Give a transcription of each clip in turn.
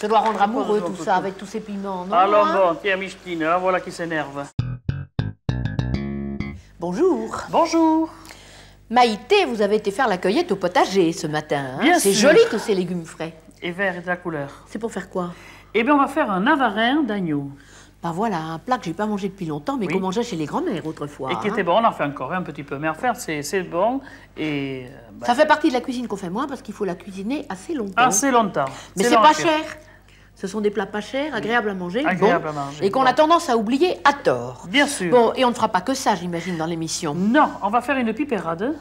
Ça doit rendre amoureux tout ça, avec tous ces piments, non? Alors bon, tiens, Michetine, hein, voilà qui s'énerve. Bonjour. Bonjour. Maïté, vous avez été faire la cueillette au potager ce matin. Hein? Bien C'est sûr. joli tous ces légumes frais. Et vert et de la couleur. C'est pour faire quoi? Eh bien, on va faire un navarin d'agneau. Bah voilà, un plat que j'ai pas mangé depuis longtemps, mais Oui. qu'on mangeait chez les grands-mères autrefois. Et qui était bon, on en fait encore un petit peu. Mais en faire, c'est bon. Et Ça fait partie de la cuisine qu'on fait moins parce qu'il faut la cuisiner assez longtemps. assez longtemps. Mais c'est pas cher. Ce sont des plats pas chers, agréables à manger, Agréables bons, à manger, et qu'on bon. a tendance à oublier à tort. Bien sûr. Bon, et on ne fera pas que ça, j'imagine, dans l'émission. Non, on va faire une pipérade.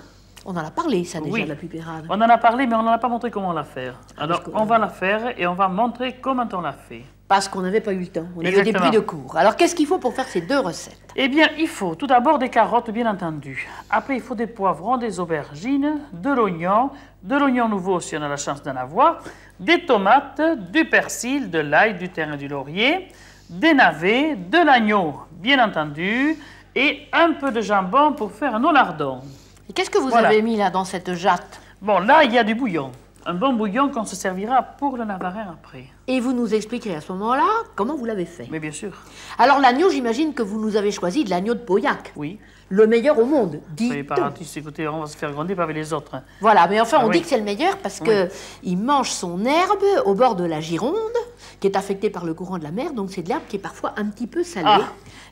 On en a parlé, ça, déjà, Oui. de la pipérade. On en a parlé, mais on n'en a pas montré comment la faire. Alors, que- on va la faire et on va montrer comment on la fait. Parce qu'on n'avait pas eu le temps. On avait des Exactement. prix de cours. Alors, qu'est-ce qu'il faut pour faire ces deux recettes? Eh bien, il faut tout d'abord des carottes, bien entendu. Après, il faut des poivrons, des aubergines, de l'oignon nouveau si on a la chance d'en avoir, des tomates, du persil, de l'ail, du thym et du laurier, des navets, de l'agneau, bien entendu, et un peu de jambon pour faire nos lardons. Et qu'est-ce que vous Voilà. avez mis là dans cette jatte? Bon, là, il y a du bouillon. Un bon bouillon qu'on se servira pour le navarin après. Et vous nous expliquerez à ce moment-là comment vous l'avez fait. Mais bien sûr, Alors, l'agneau, j'imagine que vous nous avez choisi de l'agneau de Pauillac. oui. Le meilleur au monde, Soyez dit-on. pas artiste, écoutez, on va se faire grandir avec les autres. Hein. Voilà, mais enfin, Ah on oui. dit que c'est le meilleur parce que il mange son herbe au bord de la Gironde, qui est affectée par le courant de la mer, donc c'est de l'herbe qui est parfois un petit peu salée.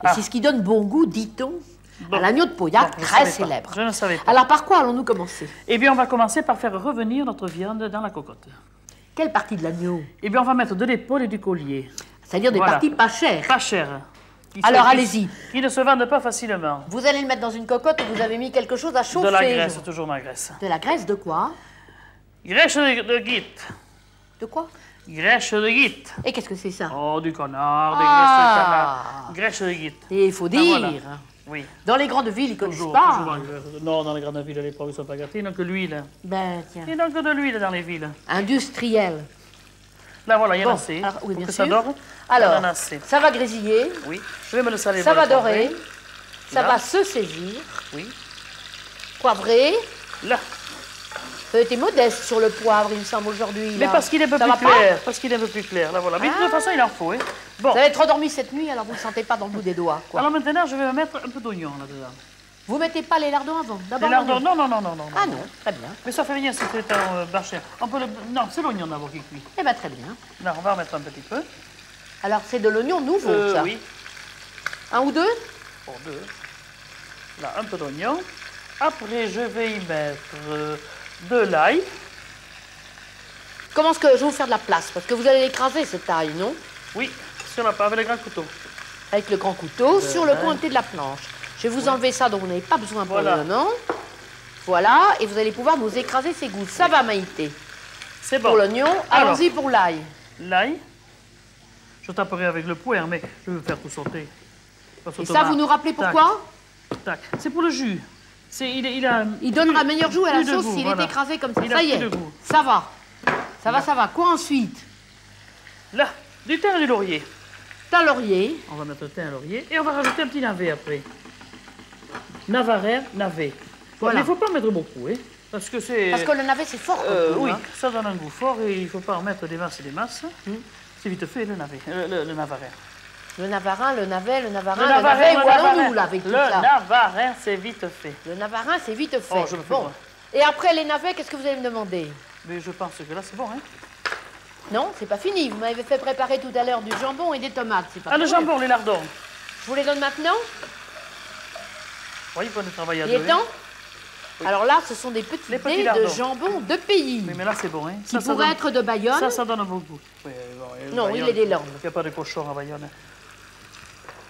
Ah. Et c'est ce qui donne bon goût, dit-on, Bon. à l'agneau de Pauillac, Bon, je très savais pas. célèbre. Je ne savais pas. Alors, par quoi allons-nous commencer? Eh bien, on va commencer par faire revenir notre viande dans la cocotte. Quelle partie de l'agneau? Eh bien, on va mettre de l'épaule et du collier. C'est-à-dire des Voilà. parties pas chères. Pas cher. Qui Alors, qui- allez-y. Qui ne se vendent pas facilement. Vous allez le mettre dans une cocotte où vous avez mis quelque chose à chauffer. De la graisse, je- toujours de la graisse. De la graisse de quoi? Graisse de guite. De quoi? Graisse de guite. Et qu'est-ce que c'est ça? Oh, du canard, des Ah. graisses de canard. Graisse de guite. Et il faut dire, voilà. Oui. dans les grandes villes, ils connaissent Toujours, pas. toujours dans les- Non, dans les grandes villes, à l'époque, ils ne sont pas gâtés. Ils n'ont que l'huile. Ben, tiens. Ils n'ont que de l'huile dans les villes. Industriel. Là, voilà, il y en Bon, a assez. alors, oui, Pour bien que ça sûr. dore. Alors, il y en a assez. ça va grésiller, Oui. Je vais me le saler. ça dans va le poivret. dorer, ça Là. va se saisir, Oui. poivrer. Là. Vous avez été modeste sur le poivre, il me semble, aujourd'hui. Mais là. parce qu'il est un peu Ça plus va pas clair. Parce qu'il est un peu plus clair. Là, voilà. Mais de toute façon, il en faut. Hein. Bon. Vous avez trop dormi cette nuit, alors vous ne le sentez pas dans le bout des doigts. Quoi. Alors maintenant, je vais mettre un peu d'oignon là-dedans. Vous mettez pas les lardons avant? Les D'abord lardons, l'oignon. non. Ah non, très bien. Mais ça fait bien si c'est un bâcher. On peut le... Non, c'est l'oignon d'abord qui cuit. Eh bien, très bien. Là, on va en mettre un petit peu. Alors, c'est de l'oignon nouveau, ça? Oui, Un ou deux? pour deux. Là, un peu d'oignon. Après, je vais y mettre de l'ail. Comment est-ce que je vais vous faire de la place? Parce que vous allez l'écraser, cette taille, non? Oui, sur la avec le grand couteau. Avec le grand couteau, sur le côté de la planche. Je vais vous enlever ça, donc vous n'avez pas besoin pour Voilà. le moment. Voilà, et vous allez pouvoir nous écraser ces gousses. Ça va, Maïté. C'est bon. Pour l'oignon, Alors. allons-y pour l'ail. L'ail. Je taperai avec le poing, mais je vais faire tout sauter. Parce Et que ça, tomate. vous nous rappelez Tac, pourquoi? tac. C'est pour le jus. Il a... Il donnera meilleur goût à la plus de sauce goût, s'il voilà. est écrasé comme ça. Il a Ça y plus est, de goût. ça va. Ça va. Quoi ensuite? Là, du thym et du laurier. Thym laurier. On va mettre le thym et laurier. Et on va rajouter un petit navet après. Navarin, navet. Voilà. Mais il ne faut pas en mettre beaucoup, hein. Parce que c'est... Parce que le navet, c'est fort. comme goût, oui, hein. ça donne un goût fort et il ne faut pas en mettre des masses et des masses. C'est vite fait, le navet. Le navarin. Le navarin, le navet, le navarin, Le le navarin, navet. le Où allons-nous, navarin. là, avec tout Le ça? navarin, c'est vite fait. Le navarin, c'est vite fait. Oh, je me fais bon. pas. Et après les navets, qu'est-ce que vous allez me demander? Mais je pense que là, c'est bon, hein. Non, c'est pas fini. Vous m'avez fait préparer tout à l'heure du jambon et des tomates. C'est pas Ah, le fini. jambon, les lardons. Je vous les donne maintenant? Oui, il faut travailler à Il est deux. temps? Oui. Alors là, ce sont des petits Les petits dés de lardons. jambon de pays. Oui, mais là, c'est bon, hein. Qui pourraient être de Bayonne. Ça donne un bon goût. Oui, bon, Non, il est des Landes. Il n'y a pas de cochon à Bayonne.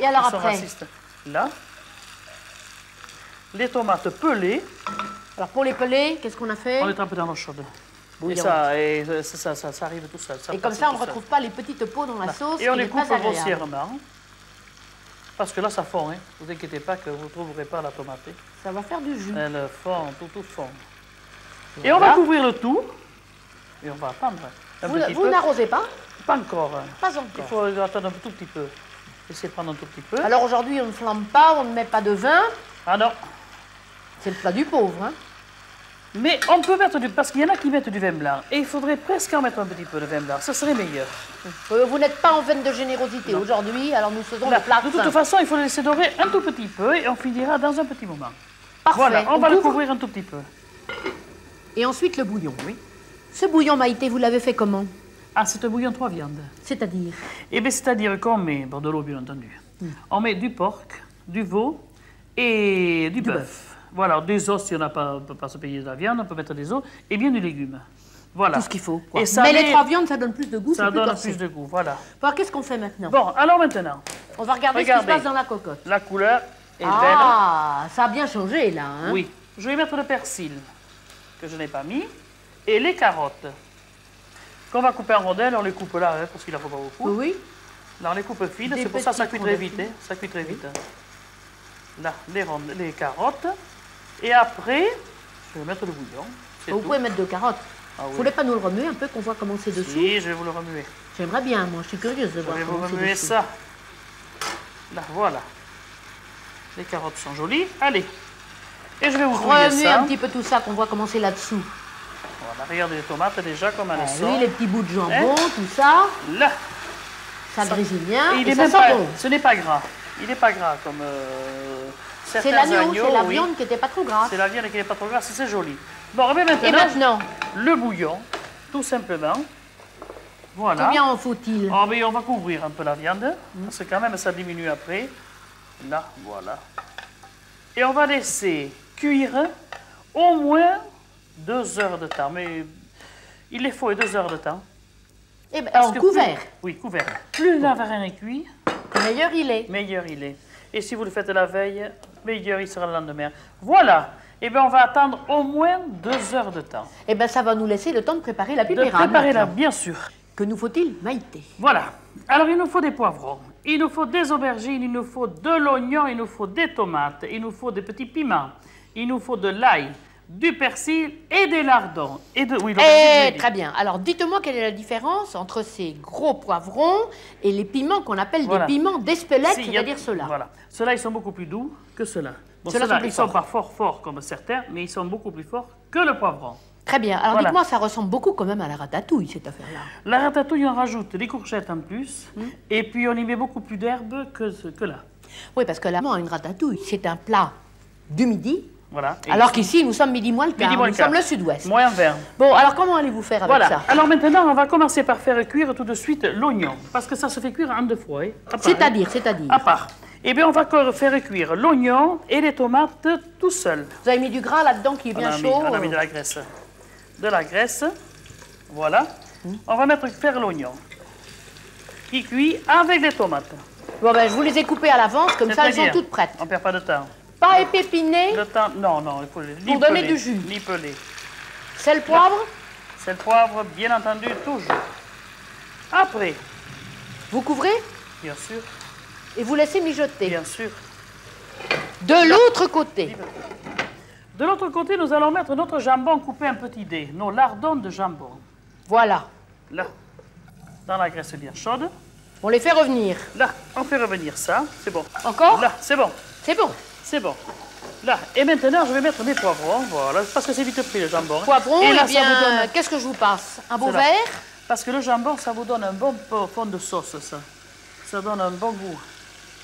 Et alors Ils sont après? racistes. Là, les tomates pelées, Alors pour les pelés, qu'est-ce qu'on a fait? on les trempe dans l'eau chaude. Et Bouillante. ça arrive tout seul. Et comme passe ça, on tout ne seul. retrouve pas les petites peaux dans la sauce. Et on qui les n'est coupe pas agréable. grossièrement. Parce que là, ça fond. Hein. Vous inquiétez pas que vous ne trouverez pas la tomate. Ça va faire du jus. Elle fond, tout fond. Et on va Voilà. couvrir le tout. Et on va attendre un petit Vous peu. n'arrosez pas? Pas encore. Hein. Pas Il encore. faut attendre un tout petit peu. Essayer de prendre un tout petit peu. Alors aujourd'hui, on ne flambe pas, on ne met pas de vin. Ah non. C'est le plat du pauvre, hein? Mais on peut mettre parce qu'il y en a qui mettent du vin blanc. Et il faudrait presque en mettre un petit peu de vin blanc. Ça serait meilleur. Vous n'êtes pas en veine de générosité aujourd'hui, alors nous faisons Là, le plat de toute façon, il faut le laisser dorer un tout petit peu et on finira dans un petit moment. Parfait. Voilà, on va le couvrir un tout petit peu. Et ensuite le bouillon. Oui. Ce bouillon, Maïté, vous l'avez fait comment? Ah, c'est un bouillon 3 viandes. C'est-à-dire? Eh bien, c'est-à-dire qu'on met, bon, de l'eau bien entendu, on met du porc, du veau et du bœuf. Voilà, des os si on ne peut pas se payer de la viande, on peut mettre des os et bien du légume. Voilà. Tout ce qu'il faut. Quoi. Et ça mais les 3 viandes, ça donne plus de goût, ça plus donne corsé. plus de goût, voilà. Bon, qu'est-ce qu'on fait maintenant? Bon, alors maintenant, On va regarder ce qui se passe dans la cocotte. la couleur est Ah, ça a bien changé là. Hein? belle. Oui, je vais mettre le persil que je n'ai pas mis et les carottes qu'on va couper en rondelles. On les coupe là hein, parce qu'il n'en faut pas beaucoup. Oui. Là, on les coupe fines, Des c'est pour ça que ça petites cuit très vite. rondelles. Hein, ça cuit très vite. Là, les carottes. Et après, je vais mettre le bouillon. Vous pouvez mettre 2 carottes. Ah, Vous oui. voulez pas nous le remuer un peu, qu'on voit comment c'est dessous? Si, je vais vous le remuer. J'aimerais bien, moi, je suis curieuse de Je voir vais vous comment c'est remuer dessous. ça. Là, voilà. Les carottes sont jolies. Allez. Et je vais vous brouiller Remuer ça. un petit peu tout ça, qu'on voit comment c'est là-dessous. Voilà, regardez les tomates déjà comme elles sont. Oui, les petits bouts de jambon, tout ça. Là. Ça grésille bien. Et il Et est ça même sent pas, bon. ce n'est pas gras. Il n'est pas gras comme C'est certains l'agneau, agneaux. c'est la oui. viande qui n'était pas trop grasse. C'est la viande qui n'est pas trop grasse, c'est joli. Bon, mais maintenant, Et maintenant, le bouillon, tout simplement. Voilà. combien en faut-il? Oh, mais on va couvrir un peu la viande, parce que quand même ça diminue après. Là, voilà. Et on va laisser cuire au moins 2 heures de temps. Mais il les faut 2 heures de temps. Eh ben, Parce en que couvert. Oui, couvert. Plus la farine est cuite, Meilleur il est. meilleur il est. Et si vous le faites la veille, meilleur il sera le lendemain. Voilà. Eh bien, on va attendre au moins 2 heures de temps. Eh bien, ça va nous laisser le temps de préparer la De pipérade. préparer la, maintenant. bien sûr. Que nous faut-il, Maïté? Voilà. Alors, il nous faut des poivrons, il nous faut des aubergines, il nous faut de l'oignon, il nous faut des tomates, il nous faut des petits piments, il nous faut de l'ail, du persil et des lardons. Oui, l'aubergine, je l'ai dit. Très bien. Alors, dites-moi quelle est la différence entre ces gros poivrons et les piments qu'on appelle Voilà. des piments d'Espelette, Si, il y a- c'est-à-dire ceux-là. Voilà. Ceux-là, ils sont beaucoup plus doux que ceux-là. Bon, Ceux-là ceux-là, sont plus ils sont forts. pas forts comme certains, mais ils sont beaucoup plus forts que le poivron. Très bien. Alors, Voilà. dites-moi, ça ressemble beaucoup quand même à la ratatouille, cette affaire-là. La ratatouille, on rajoute des courgettes en plus, et puis on y met beaucoup plus d'herbes que là. Oui, parce que là, une ratatouille, c'est un plat du midi, Voilà. Et alors qu'ici, nous sommes midi moins le quart. midi moins le Nous sommes quart. le sud-ouest. Moyen vert. Bon, alors comment allez-vous faire avec Voilà. ça? Alors maintenant, on va commencer par faire cuire tout de suite l'oignon, parce que ça se fait cuire en 2 fois. Hein, à part, hein. C'est-à-dire À part. Eh bien, on va faire cuire l'oignon et les tomates tout seuls. Vous avez mis du gras là-dedans qui est bien chaud. On a mis de la graisse. De la graisse. Voilà. On va faire l'oignon. Qui cuit avec les tomates. Bon, ben, je vous les ai coupées à l'avance, comme C'est ça, très elles sont bien. toutes prêtes. On ne perd pas de temps. Pas épipinées, Le temps, non, il faut les Pour donner du jus. Nipeler. sel, poivre. C'est le poivre, bien entendu, toujours. Après, Vous couvrez bien sûr, et vous laissez mijoter. bien sûr. De l'autre côté, De l'autre côté, nous allons mettre notre jambon coupé en petits dés, nos lardons de jambon. voilà. Là, dans la graisse bien chaude. On les fait revenir. Là, on fait revenir ça, c'est bon. Encore? Là, c'est bon, C'est bon. c'est bon. Là, et maintenant, je vais mettre mes poivrons, voilà, parce que c'est vite pris le jambon. hein. Poivron, et là, eh bien, ça vous donne... qu'est-ce que je vous passe? Un beau C'est là. verre? Parce que le jambon, ça vous donne un bon fond de sauce, ça. Ça donne un bon goût.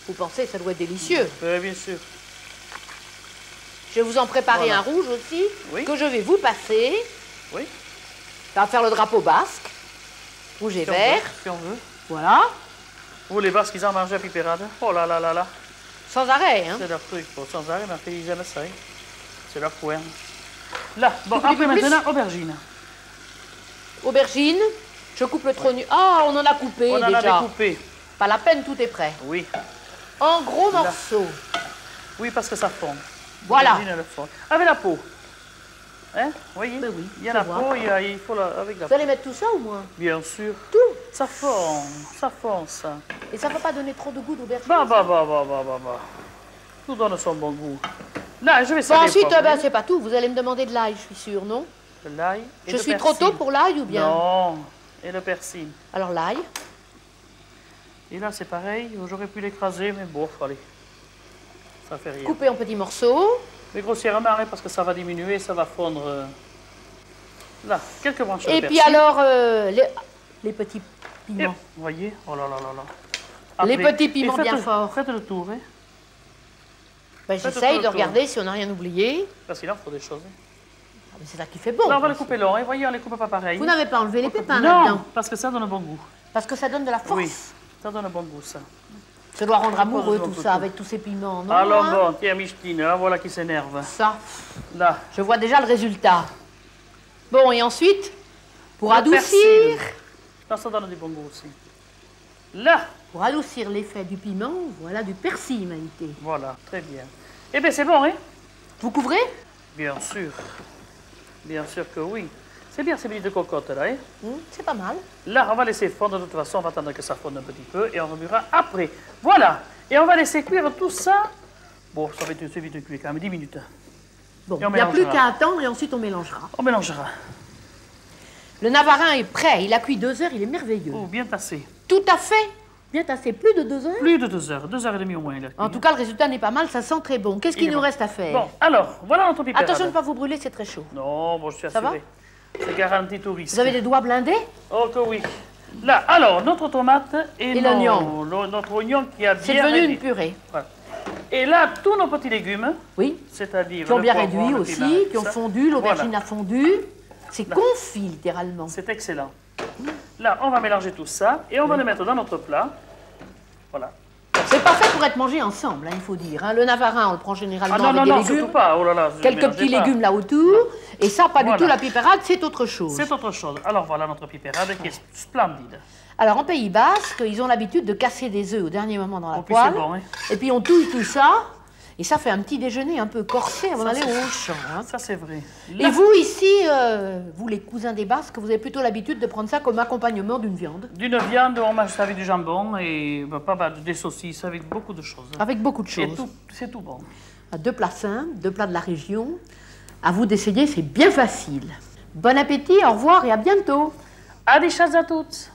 Vous pensez que ça doit être délicieux. Oui, bien sûr. Je vais vous en préparer Voilà. un rouge aussi, Oui. que je vais vous passer. Oui, Ça va faire le drapeau basque. Rouge et si on vert. veut, si on veut. Voilà. Vous, les Basques, ils en mangent à pipérade. Oh là là là là. Sans arrêt, hein. C'est leur truc, bon, sans arrêt, mais ils aiment ça. Hein. C'est leur coin. Là, bon, Tout petit après peu plus. maintenant, aubergine. Aubergine. Je coupe le trognon. Ah, on en a coupé On en déjà. a découpé. Pas la peine, tout est prêt. Oui. En gros Là. morceaux. Oui, parce que ça fond. Voilà. L'aubergine, elle fond. Avec la peau. Hein? Voyez? Ben oui, Il y a je la vois. peau, il faut avec la Vous peau. allez mettre tout ça ou moins? Bien sûr. Tout. Ça fond, ça. Et ça ne va pas donner trop de goût d'aubergine? Bah. Tout donne son bon goût. Là, je vais Bon, saler ensuite, les ben, c'est pas tout. Vous allez me demander de l'ail, je suis sûre, non? de l'ail et Je le suis trop persil. tôt pour l'ail ou bien? Non, et le persil. Alors l'ail. Et là, c'est pareil. J'aurais pu l'écraser, mais bon, allez. Ça fait rien. Coupé en petits morceaux. Mais grossièrement, hein, parce que ça va diminuer, ça va fondre Là, quelques branches de Et persil. puis alors, les petits Et, piments. vous voyez, oh là là là là. Les Après, petits piments et bien forts. Faites le tour, hein, Ben, Faites j'essaye le de tour. regarder si on n'a rien oublié. parce qu'il en faut des choses. Hein. Ah, mais c'est ça qui fait bon. Là, on va les couper long, hein, voyez, on les coupe pas pareil. Vous n'avez pas enlevé les pépins Non, là-dedans. parce que ça donne un bon goût. Parce que ça donne de la force. Oui, ça donne un bon goût, ça. Ça doit rendre amoureux Pose tout un ça, peu. avec tous ces piments, non Alors hein bon, tiens, Micheline, là, voilà qui s'énerve. Ça, Là, je vois déjà le résultat. Bon, et ensuite, pour le adoucir, persil. Là, ça donne du bon goût aussi. Là, pour adoucir l'effet du piment, voilà du persil, Maïté. voilà, très bien. Eh bien, c'est bon, hein? Vous couvrez? Bien sûr. Bien sûr que oui. C'est bien ces petites de cocotte, là, hein? C'est pas mal. Là, on va laisser fondre de toute façon, on va attendre que ça fonde un petit peu et on remuera après. Voilà. Et on va laisser cuire tout ça. Bon, ça va être vite cuit quand même, 10 minutes. Bon, Et on il n'y a plus mélangera. qu'à attendre et ensuite on mélangera. On mélangera. Le navarin est prêt, il a cuit 2 heures, il est merveilleux. Oh, bien tassé. Tout à fait. Bien tassé, plus de 2 heures. Plus de 2 heures, 2 heures et demie au moins. Il a cuit, En tout cas, le résultat n'est pas mal, ça sent très bon. Qu'est-ce Il qu'il est nous bon. reste à faire? Bon, alors, voilà notre pipérade. Attention de ne pas vous brûler, c'est très chaud. Non, bon, je suis Ça va assuré. C'est garanti tout risque. Vous avez des doigts blindés? Oh que oui. Là, alors, notre tomate et, Et l'oignon. notre oignon qui a bien C'est devenu réduit. une purée. Voilà. Et là, tous nos petits légumes, Oui. c'est-à-dire Qui ont le bien poivron, réduit le aussi, piment, qui ont ça, fondu, l'aubergine voilà. a fondu. C'est confit littéralement. C'est excellent. Là, on va mélanger tout ça et on va le mettre dans notre plat. Voilà. C'est pas fait pour être mangé ensemble, hein, il faut dire. hein. Le navarin, on le prend généralement Ah non, avec non, des non, légumes. surtout pas. Oh là là, Quelques mélangez petits pas. légumes là autour. Et ça, pas Voilà. du tout la pipérade, c'est autre chose. C'est autre chose. Alors voilà notre pipérade qui est splendide. Alors en Pays Basque, ils ont l'habitude de casser des œufs au dernier moment dans la Oh, puis poêle. c'est bon, hein. Et puis on touille tout ça. Et ça fait un petit déjeuner un peu corsé avant d'aller au champ. hein. Ça, c'est vrai. Et Là, vous ici, vous les cousins des Basques, vous avez plutôt l'habitude de prendre ça comme accompagnement d'une viande. d'une viande, on mange ça avec du jambon et pas mal, des saucisses, avec beaucoup de choses. Avec beaucoup de Et choses. c'est tout bon. 2 plats simples, 2 plats de la région. À vous d'essayer, c'est bien facile. Bon appétit, au revoir et à bientôt. Adios à toutes.